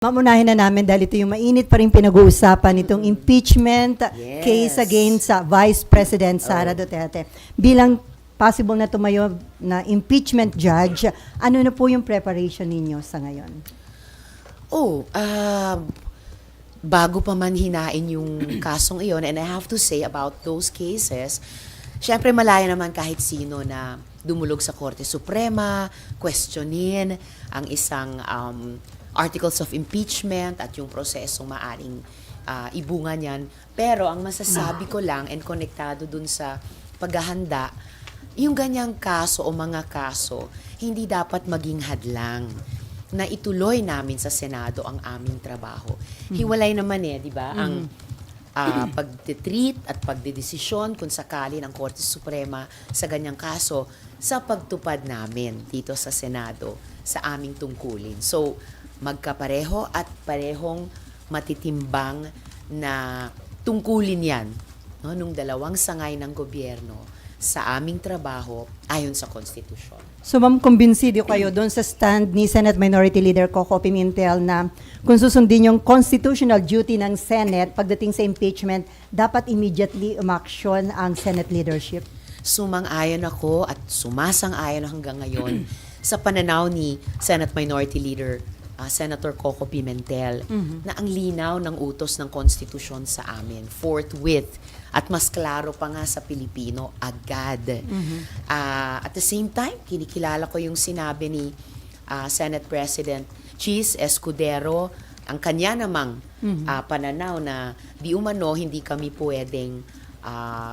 Mamunahin na namin dahil ito yung mainit pa rin pinag-uusapan itong impeachment Yes. case against sa Vice President Sara Duterte. Bilang possible na tumayo na impeachment judge, ano na po yung preparation ninyo sa ngayon? Bago pa man hinain yung kasong iyon, and I have to say about those cases, syempre malaya naman kahit sino na dumulog sa Korte Suprema, questionin ang isang articles of impeachment at yung prosesong maaring ibunga niyan. Pero ang masasabi ko lang, and konektado dun sa paghahanda, yung ganyang kaso o mga kaso, hindi dapat maging hadlang na ituloy namin sa Senado ang aming trabaho. Hiwalay naman di ba? Ang pagtitreat at pagdedesisyon kung sakali ng Korte Suprema sa ganyang kaso sa pagtupad namin dito sa Senado sa aming tungkulin. So, magkapareho at parehong matitimbang na tungkulin yan nung dalawang sangay ng gobyerno sa aming trabaho ayon sa konstitusyon. So ma'am, kumbinsido kayo doon sa stand ni Senate Minority Leader Coco Pimentel na kung susundin yung constitutional duty ng Senate pagdating sa impeachment, dapat immediately umaksyon ang Senate leadership? Sumang-ayon ako at sumasang-ayon hanggang ngayon sa pananaw ni Senate Minority Leader Senator Coco Pimentel na ang linaw ng utos ng konstitusyon sa amin forthwith at mas klaro pa nga sa Pilipino agad. At the same time, kinikilala ko yung sinabi ni Senate President Chis Escudero, ang kanya namang pananaw na di umano hindi kami pwedeng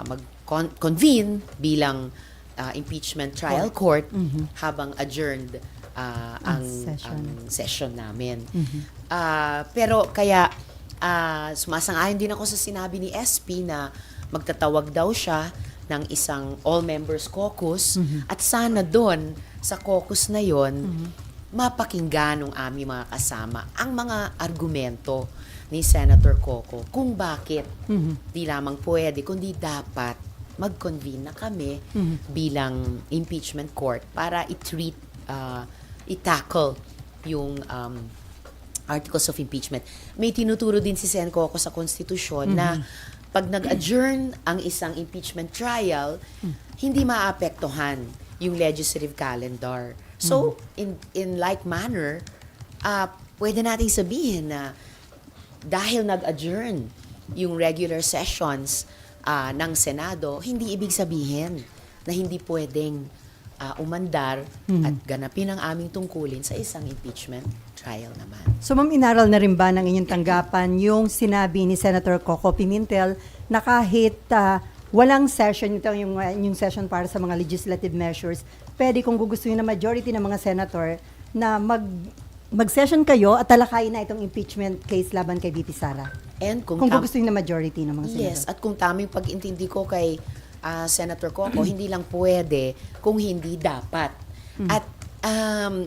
mag-convene bilang impeachment trial court habang adjourned ang session namin. Pero kaya sumasang-ayon din ako sa sinabi ni SP na magtatawag daw siya ng isang all-members caucus at sana doon sa caucus na yon mapakinggan ng aming mga kasama ang mga argumento ni Senator Coco kung bakit di lamang pwede kundi dapat mag-convene na kami bilang impeachment court para i-tackle yung articles of impeachment. May tinuturo din si Sen Coco sa konstitusyon na pag nag-adjourn ang isang impeachment trial, hindi maapektuhan yung legislative calendar. So, in like manner, pwede nating sabihin na dahil nag-adjourn yung regular sessions ng Senado, hindi ibig sabihin na hindi pwedeng umandar at ganapin ang aming tungkulin sa isang impeachment trial naman. So ma'am, inaral na rin ba ng inyong tanggapan yung sinabi ni Senator Coco Pimentel na kahit walang session, ito yung session para sa mga legislative measures, pwede kung gugustuhin na majority ng mga senator na mag-session kayo at talakayin na itong impeachment case laban kay VP Sara? And kung gugustuhin na majority ng mga senator? Yes, at kung tamang pag-intindi ko kay Senator Coco, hindi lang pwede kung hindi dapat. At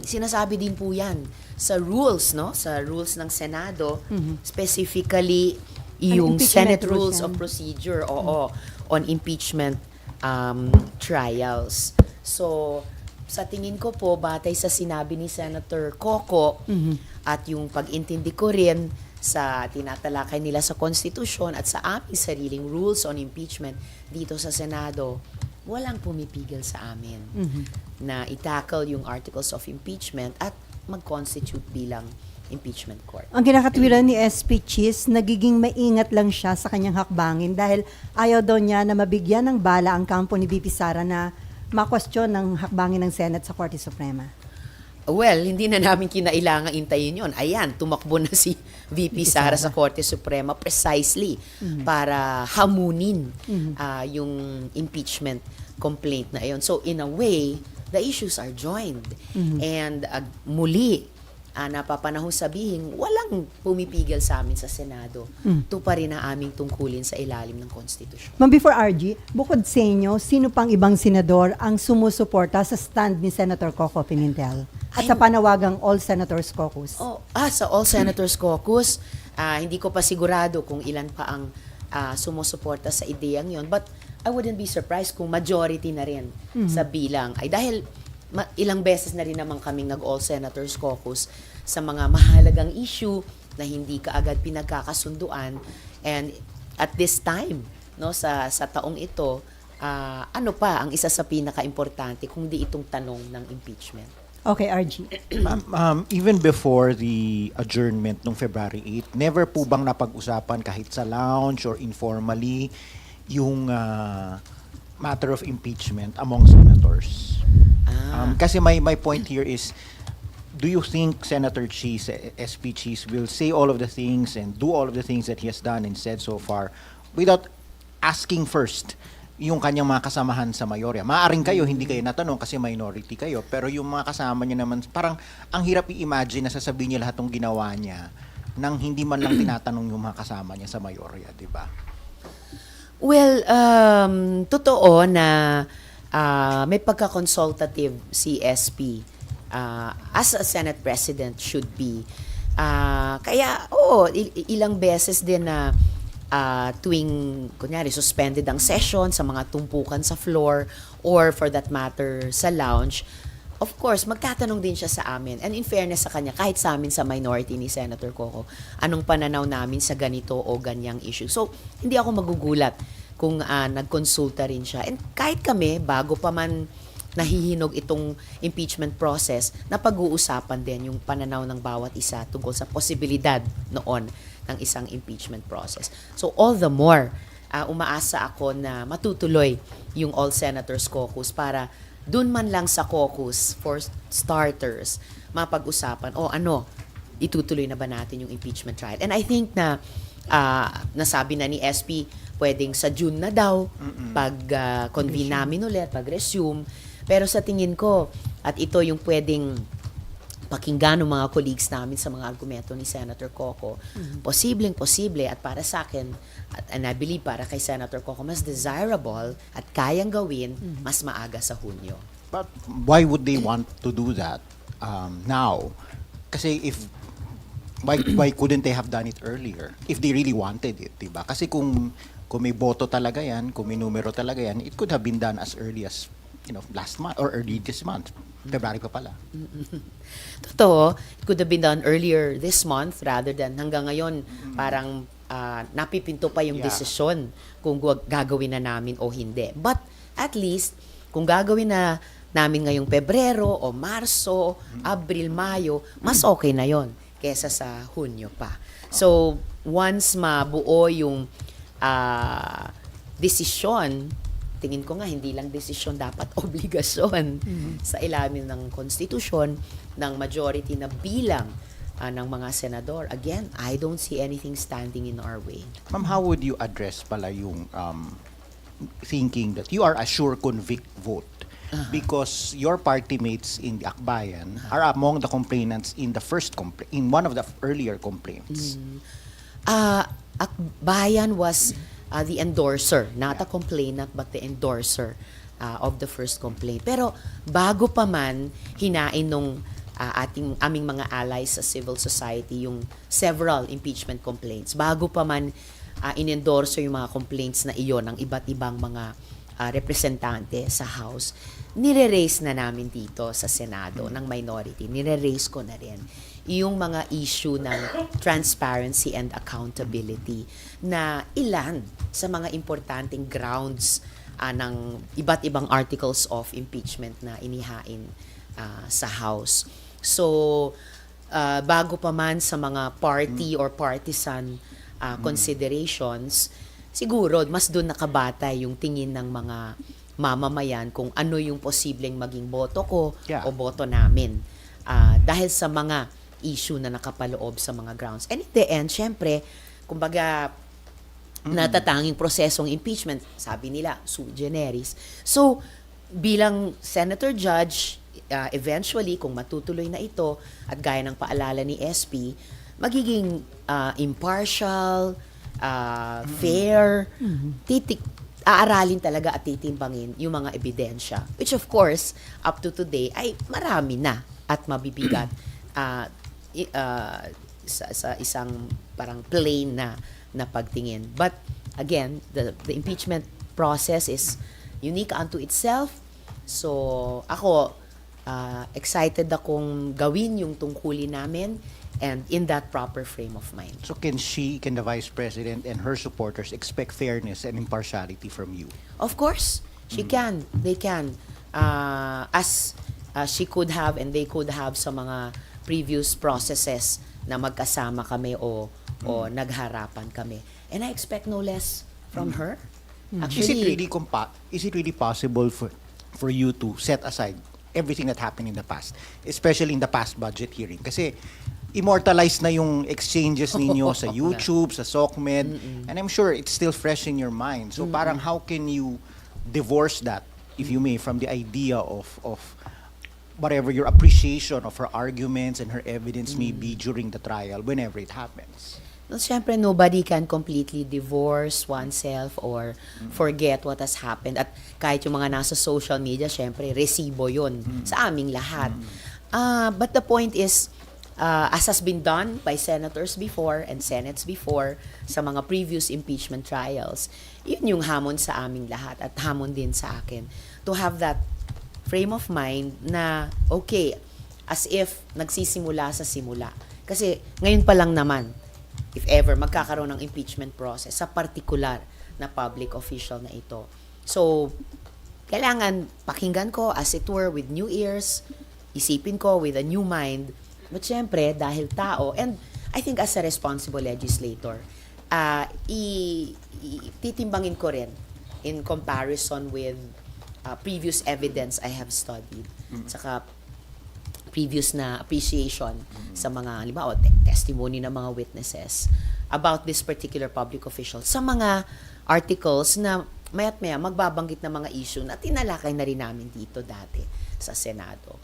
sinasabi din po yan sa rules, no? Sa rules ng Senado, specifically yung Senate Rules of Procedure on impeachment trials. So, sa tingin ko po, batay sa sinabi ni Senator Coco at yung pag-intindi ko rin sa tinatalakay nila sa konstitusyon at sa aming sariling rules on impeachment dito sa Senado, walang pumipigil sa amin na i-tackle yung articles of impeachment at mag-constitute bilang impeachment court. Ang kinakatwiran ni SP Chis, nagiging maingat lang siya sa kanyang hakbangin dahil ayaw daw niya na mabigyan ng bala ang kampo ni VP Sara na makwestiyon ng hakbangin ng Senate sa Korte Suprema. Well, hindi na namin kinailangan intayin yun. Ayan, tumakbo na si VP Sara sa Korte Suprema precisely para hamunin yung impeachment complaint na yun. So, in a way, the issues are joined. And muli, napapanahon sabihin, walang pumipigil sa amin sa Senado. Ito pa rin ang aming tungkulin sa ilalim ng konstitusyon. Ma'am, before RG, bukod sa inyo, sino pang ibang senador ang sumusuporta sa stand ni Senator Coco Pimentel? At sa panawagang All Senators Caucus? Sa All Senators Caucus, hindi ko pa sigurado kung ilan pa ang sumusuporta sa ideyang yon. But I wouldn't be surprised kung majority na rin sa bilang. Ay dahil ilang beses na rin naman kaming nag-all senators caucus sa mga mahalagang issue na hindi kaagad pinagkakasunduan. And at this time, no, sa taong ito, ano pa ang isa sa pinaka-importante kung di itong tanong ng impeachment? Okay, RG. Ma'am, even before the adjournment nung February 8, never po bang napag-usapan kahit sa lounge or informally yung matter of impeachment among senators? Kasi my point here is, do you think Senator Cheese, SP Cheese, will say all of the things and do all of the things that he has done and said so far without asking first yung kanyang mga kasamahan sa mayorya? Maaring kayo, hindi kayo natanong kasi minority kayo, pero yung mga kasama niya naman, parang ang hirap i-imagine na sasabihin niya lahat ng ginawa niya nang hindi man lang tinatanong yung mga kasama niya sa mayorya, di ba? Well, totoo na may pagka-consultative si SP as a Senate President should be. Kaya, ilang beses din na tuwing, kunyari, suspended ang session sa mga tumpukan sa floor or for that matter sa lounge, of course, magtatanong din siya sa amin. And in fairness sa kanya, kahit sa amin sa minority ni Senator Coco, anong pananaw namin sa ganito o ganyang issue. So, hindi ako magugulat kung nagkonsulta rin siya. And kahit kami, bago pa man nahihinog itong impeachment process, na pag-uusapan din yung pananaw ng bawat isa tungkol sa posibilidad noon ng isang impeachment process. So all the more, umaasa ako na matutuloy yung All Senators Caucus para dun man lang sa caucus for starters, mapag-usapan, itutuloy na ba natin yung impeachment trial? And I think na nasabi na ni SP, pwedeng sa June na daw, pag-convene namin ulit, pag-resume. Pero sa tingin ko, at ito yung pwedeng pakinggan ng mga colleagues namin sa mga argumento ni Senator Coco, posibleng-posible at para sa akin, and I believe para kay Senator Coco, mas desirable at kayang gawin mas maaga sa Hunyo. But why would they want to do that now? Kasi why couldn't they have done it earlier if they really wanted it, diba? Kasi kung may boto talaga yan, kung may numero talaga yan, it could have been done as early as last month or early this month. February pa pala. Totoo, it could have been done earlier this month rather than hanggang ngayon parang napipinto pa yung desisyon kung gagawin na namin o hindi. But at least, kung gagawin na namin ngayong Pebrero o Marso, Abril, Mayo, mas okay na yon kesa sa Hunyo pa. So, once mabuo yung desisyon, tingin ko nga hindi lang desisyon, dapat obligasyon sa ilalim ng konstitusyon ng majority na bilang ng mga senador. Again, I don't see anything standing in our way. Ma'am, how would you address pala yung thinking that you are a sure convict vote because your party mates in the Akbayan are among the complainants in the in one of the earlier complaints? Akbayan was the endorser, not a complainant but the endorser of the first complaint. Pero bago pa man hinain nung aming mga allies sa civil society yung several impeachment complaints, bago pa man in-endorse yung mga complaints na iyon ng iba't ibang mga representante sa House, nire-raise na namin dito sa Senado ng minority, nire-raise ko na rin yung mga issue ng transparency and accountability na ilan sa mga importanteng grounds ng iba't ibang articles of impeachment na inihain sa House. So, bago pa man sa mga party or partisan considerations, siguro mas doon nakabatay yung tingin ng mga mamamayan kung ano yung posibleng maging boto ko o boto namin. Dahil sa mga issue na nakapaloob sa mga grounds. And in the end, syempre, kumbaga, natatanging prosesong impeachment, sabi nila, sui generis. So, bilang Senator Judge, eventually, kung matutuloy na ito, at gaya ng paalala ni SP, magiging impartial, fair, aaralin talaga at titimbangin yung mga ebidensya. Which of course, up to today, ay marami na at mabibigat sa isang parang plain na pagtingin. But again, the impeachment process is unique unto itself. So ako, excited akong gawin yung tungkulin namin and in that proper frame of mind. So can the Vice President and her supporters expect fairness and impartiality from you? Of course, she can. They can. As she could have and they could have sa mga previous processes na magkasama kami o nagharapan kami. And I expect no less from her. Is it really possible for you to set aside everything that happened in the past, especially in the past budget hearing? Kasi immortalized na yung exchanges ninyo sa YouTube, sa SOCMED, and I'm sure it's still fresh in your mind. So parang how can you divorce that, if you may, from the idea of whatever your appreciation of her arguments and her evidence may be during the trial, whenever it happens? Well, syempre, nobody can completely divorce oneself or forget what has happened. At kahit yung mga nasa social media, syempre, resibo yun sa aming lahat. But the point is, as has been done by senators before and senates before sa mga previous impeachment trials, yun yung hamon sa aming lahat at hamon din sa akin. To have that frame of mind na, okay, as if nagsisimula sa simula. Kasi ngayon pa lang naman, if ever, magkakaroon ng impeachment process sa particular na public official na ito. So, kailangan pakinggan ko, as it were, with new ears, isipin ko with a new mind. But syempre, dahil tao, and I think as a responsible legislator, titimbangin ko rin in comparison with previous evidence I have studied. Saka previous na appreciation sa mga, halimbawa, testimony ng mga witnesses about this particular public official sa mga articles na maya't maya magbabanggit ng mga issue na tinalakay na rin namin dito dati sa Senado.